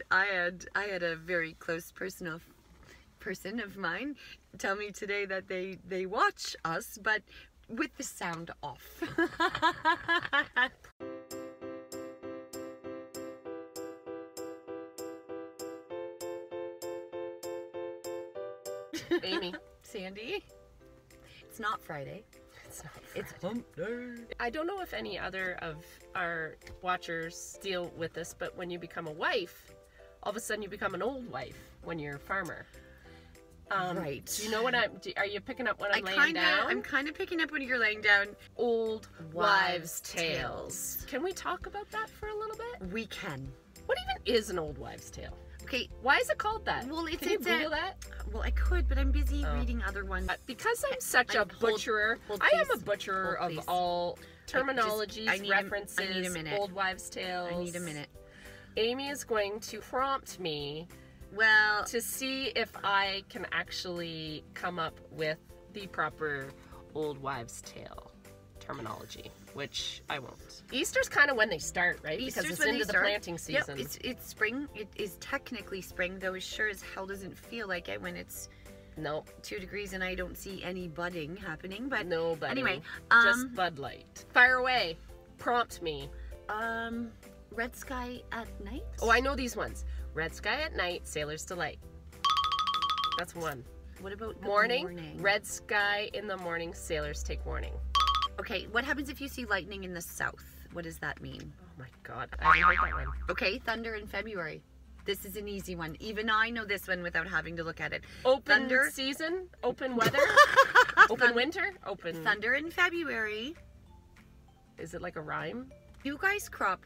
I had a very close person of mine tell me today that they watch us, but with the sound off. Amy. Sandy. It's not Friday. It's not It's hump day. I don't know if any other of our watchers deal with this, but when you become a wife, all of a sudden you become an old wife when you're a farmer. Right. Do you know what are you picking up what I'm laying down? I'm kind of picking up when you're laying down. Old Wives' wives' tales. Can we talk about that for a little bit? We can. What even is an old wives' tale? Okay. Why is it called that? Well, it's Can you Google that? Well, I could, but I'm busy reading other ones. Because I'm such a butcherer, I am a butcherer of all terminologies, references, I need a minute. old wives' tales. I need a minute. Amy is going to prompt me Well, to see if I can actually come up with the proper old wives' tale terminology, which I won't. Easter's kind of when they start, right? Because it's into the planting season. Yep, it's spring. It is technically spring, though it sure as hell doesn't feel like it when it's 2 degrees and I don't see any budding happening. But no budding. Anyway, just Bud Light. Fire away. Prompt me. Red sky at night. Oh, I know these ones. Red sky at night, sailor's delight. That's one. What about the morning? Red sky in the morning, sailors take warning. Okay, what happens if you see lightning in the south? What does that mean? Oh my god, I haven't heard that one. Okay, thunder in February. This is an easy one. Even I know this one without having to look at it. Open season, open weather, open winter, open... Thunder in February. Is it like a rhyme? You guys crop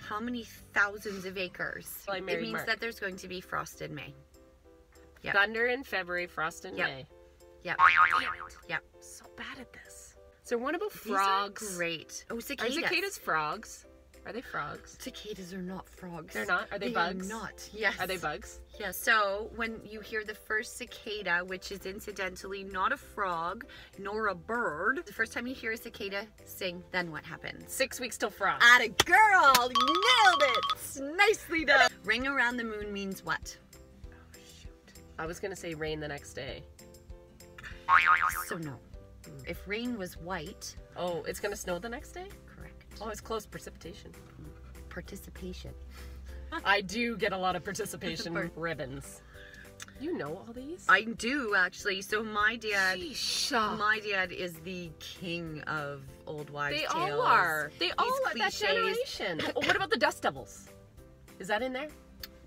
how many thousands of acres? Well, it means that there's going to be frost in May. Yep. Thunder in February, frost in May. Yep. Yep. So bad at this. So what about frogs? These are great. Oh, cicadas. Are cicadas frogs? Are they frogs? Cicadas are not frogs. They're not? Are they bugs? They are not. Yes. Are they bugs? Yeah, so when you hear the first cicada, which is incidentally not a frog nor a bird, the first time you hear a cicada sing, then what happens? 6 weeks till frost. Atta girl! You nailed it! Nicely done! Ring around the moon means what? Oh, shoot. I was going to say rain the next day. So no. If rain was white... Oh, it's going to snow the next day? Correct. Oh, it's close. Precipitation. Participation. I do get a lot of participation ribbons. You know all these? I do, actually. So my dad... Sheesh. My dad is the king of old wives' tales. They all are. They all are that cliches. generation. Oh, what about the dust devils? Is that in there?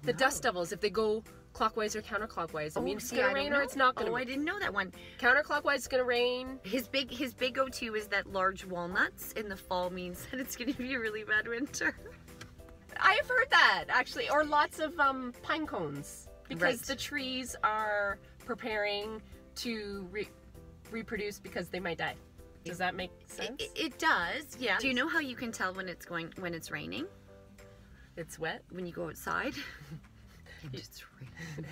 The dust devils, if they go clockwise or counterclockwise, it means it's going to rain or it's not going to rain. I didn't know that one. Counterclockwise is going to rain. His big go-to is that large walnuts in the fall means that it's going to be a really bad winter. I have heard that, actually. Or lots of pine cones. Because the trees are preparing to reproduce because they might die. Does that make sense? It does, yeah. Do you know how you can tell when it's raining? It's wet? When you go outside. It's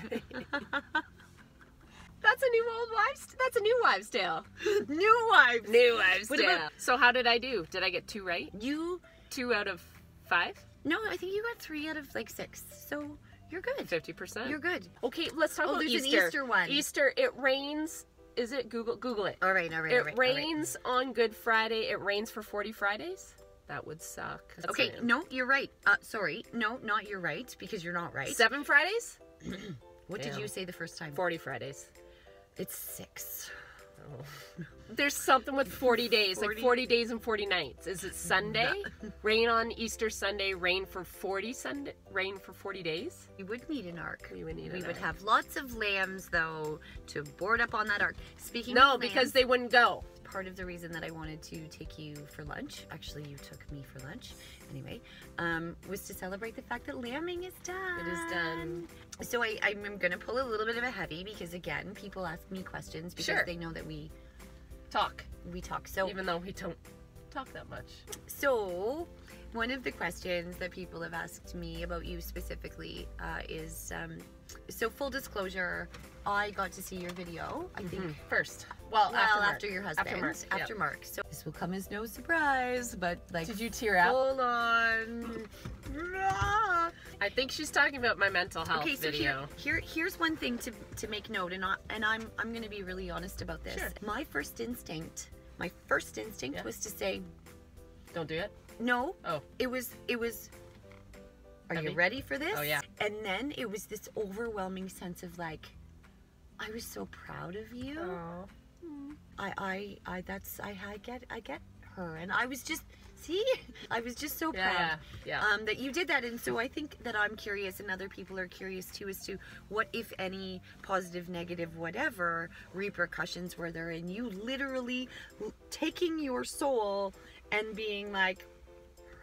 raining. That's a new wives' tale. New wives tale. So how did I do? Did I get 2 right? 2 out of 5? No, I think you got 3 out of like 6. So you're good. 50%. You're good. Okay, let's talk about Easter. There's an Easter one. Easter, it rains. Is it? Google it. All right. It rains on Good Friday. It rains for 40 Fridays. That would suck. Okay, no, you're right. Sorry. No, not you're right, because you're not right. 7 Fridays? What did you say the first time? 40 Fridays. It's 6. Oh. There's something with 40 days, like 40 days and 40 nights. Is it Sunday? Rain on Easter Sunday, rain for 40 days? We would need an ark. We would need We would have lots of lambs, though, to board up on that ark. Speaking of lambs, because they wouldn't go. Part of the reason that I wanted to take you for lunch, actually you took me for lunch, anyway, was to celebrate the fact that lambing is done. It is done. So I'm going to pull a little bit of a heavy because, again, people ask me questions because they know that we talk. So even though we don't talk that much. So one of the questions that people have asked me about you specifically is, so full disclosure, I got to see your video, I think. First. Well, after your husband. After Mark. So this will come as no surprise, but like... Did you tear up? Hold on. I think she's talking about my mental health video. Here's one thing to make note, and I'm going to be really honest about this. Sure. My first instinct was to say, don't do it. No. Oh. It was. Are Heavy? you ready for this? Oh yeah. And then it was this overwhelming sense of like, I was so proud of you. Oh. I get her, and I was just. See, I was just so proud that you did that. And so I think that I'm curious, and other people are curious too, as to what, if any, positive, negative, whatever repercussions were there, and you literally taking your soul and being like,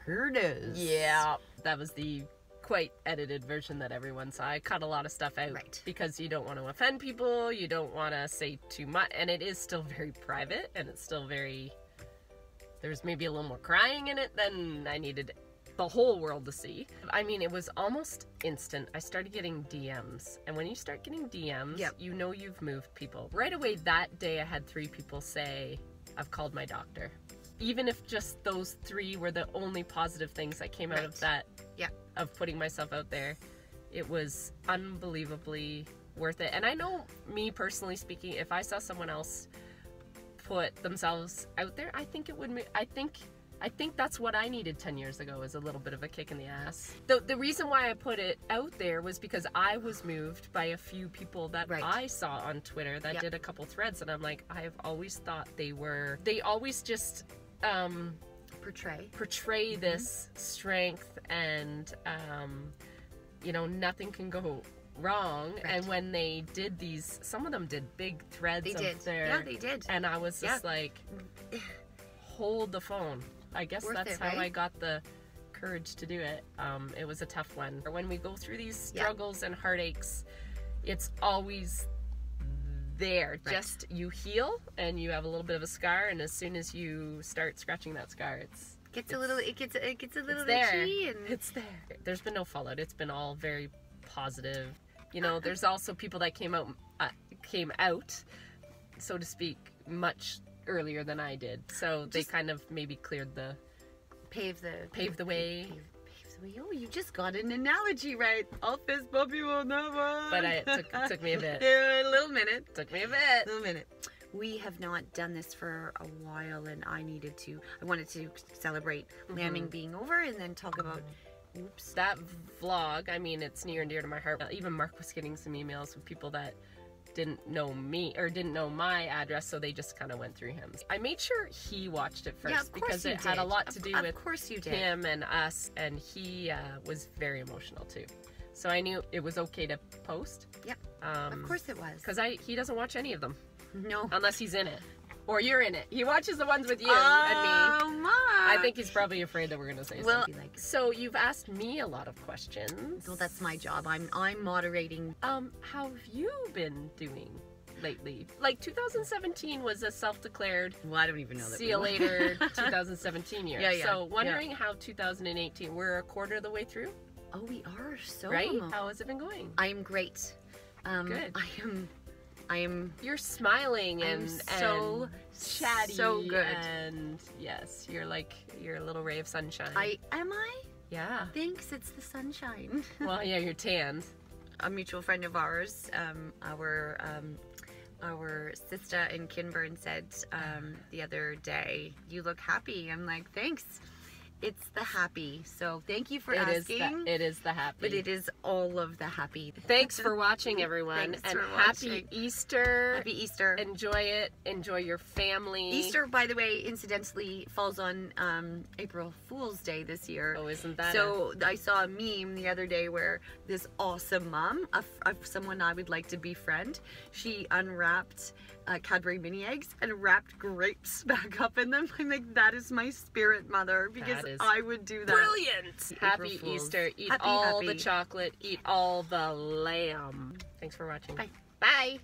here it is. Yeah, that was the quite edited version that everyone saw. I cut a lot of stuff out because you don't want to offend people, you don't want to say too much, and it is still very private, and it's still very... There's maybe a little more crying in it than I needed the whole world to see. I mean, it was almost instant. I started getting DMs. And when you start getting DMs, you know you've moved people. Right away that day, I had 3 people say, I've called my doctor. Even if just those 3 were the only positive things that came out of that, of putting myself out there, it was unbelievably worth it. And I know, me personally speaking, if I saw someone else put themselves out there, I think it would. I think that's what I needed 10 years ago, is a little bit of a kick in the ass. The reason why I put it out there was because I was moved by a few people that I saw on Twitter that did a couple threads, and I'm like, I've always thought they always just portray this strength, and you know, nothing can go wrong. And when they did these, some of them did big threads they did, and I was just like, hold the phone. I guess that's how I got the courage to do it. It was a tough one. When we go through these struggles and heartaches, it's always there. Just you heal and you have a little bit of a scar, and as soon as you start scratching that scar, it gets a little itchy, and it's there. There's been no fallout. It's been all very positive. You know, there's also people that came out, so to speak, much earlier than I did. So they kind of maybe cleared paved the way. Oh, you just got an analogy right. All fist bumpy will never. But it took me a bit. A little minute. Took me a bit. A little minute. We have not done this for a while, and I wanted to celebrate lambing being over, and then talk about that vlog. I mean, it's near and dear to my heart. Even Mark was getting some emails with people that didn't know me or didn't know my address, so they just kind of went through him. I made sure he watched it first because it had a lot to do with him and us, and he was very emotional too. So I knew it was okay to post. Yep. Of course it was. Because he doesn't watch any of them. No. Unless he's in it. Or you're in it. He watches the ones with you and me. Oh my! I think he's probably afraid that we're gonna say something like. So you've asked me a lot of questions. Well, that's my job. I'm moderating. How have you been doing lately? Like 2017 was a self-declared. Well, I don't even know that. See you later, 2017 year. Yeah. So wondering how 2018. We're a quarter of the way through. Oh, we are so right. How has it been going? I am great. Good. I am. You're smiling and so chatty, so good. And yes, you're a little ray of sunshine. Am I? Yeah. Thanks. It's the sunshine. Well, yeah, you're tanned. A mutual friend of ours, our sister in Kinburn said the other day, "You look happy." I'm like, thanks. It's the happy. So thank you for asking. It is the happy. But it is all of the happy. Thanks for watching, everyone. And happy Easter. Happy Easter. Enjoy it. Enjoy your family. Easter, by the way, incidentally, falls on April Fool's Day this year. Oh, isn't that so I saw a meme the other day where this awesome mom of someone I would like to befriend, she unwrapped Cadbury mini eggs and wrapped grapes back up in them. I'm like, that is my spirit mother, because I would do that. Brilliant! Happy Easter. Eat all the chocolate. Eat all the lamb. Thanks for watching. Bye. Bye.